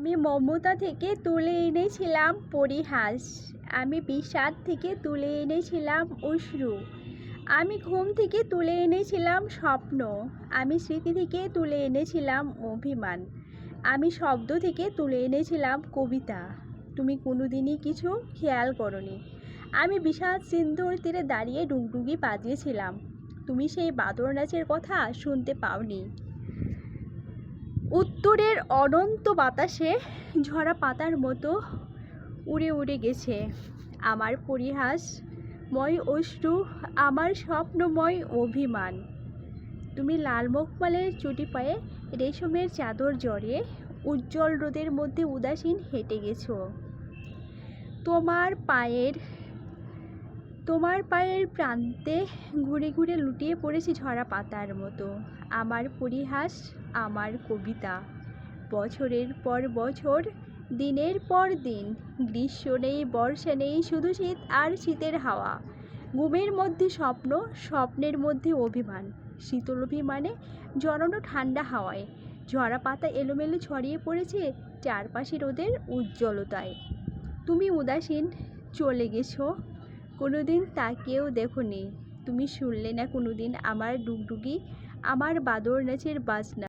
আমি মমতা থেকে তুলে এনেছিলাম পরিহাস, আমি বিষাদ থেকে তুলে এনেছিলাম অশ্রু, আমি ঘুম থেকে তুলে এনেছিলাম স্বপ্ন, আমি স্মৃতি থেকে তুলে এনেছিলাম অভিমান, আমি শব্দ থেকে তুলে এনেছিলাম কবিতা। তুমি কোনোদিনই কিছু খেয়াল করনি। আমি বিষাদ সিন্ধুর তীরে দাঁড়িয়ে ডুগডুগি বাজিয়েছিলাম। তুমি সেই বাদর নাচের কথা শুনতে পাওনি। উত্তরের অনন্ত বাতাসে ঝরা পাতার মতো উড়ে উড়ে গেছে আমার পরিহাসময় অশ্রু, আমার স্বপ্নময় অভিমান। তুমি লাল মখমলের চটি পায়ে রেশমের চাদর জড়িয়ে উজ্জ্বল রোদের মধ্যে উদাসীন হেঁটে গেছো। তোমার পায়ের প্রান্তে ঘুরে ঘুরে লুটিয়ে পড়েছি ঝরা পাতার মতো। আমার পরিহাস, আমার কবিতা। বছরের পর বছর, দিনের পর দিন, গ্রীষ্ম নেই, বর্ষা নেই, শুধু শীত আর শীতের হাওয়া। ঘুমের মধ্যে স্বপ্ন, স্বপ্নের মধ্যে অভিমান, শীতল অভিমানে জড়ানো ঠান্ডা হাওয়ায়। ঝরা পাতা এলোমেলো ছড়িয়ে পড়েছে চারপাশে রোদের উজ্জ্বলতায়। তুমি উদাসীন চলে গেছো, কোনোদিন তাকেও দেখোনি। তুমি শুনলে না কোনোদিন আমার ডুগডুগি, আমার বাদর নাচের বাজনা।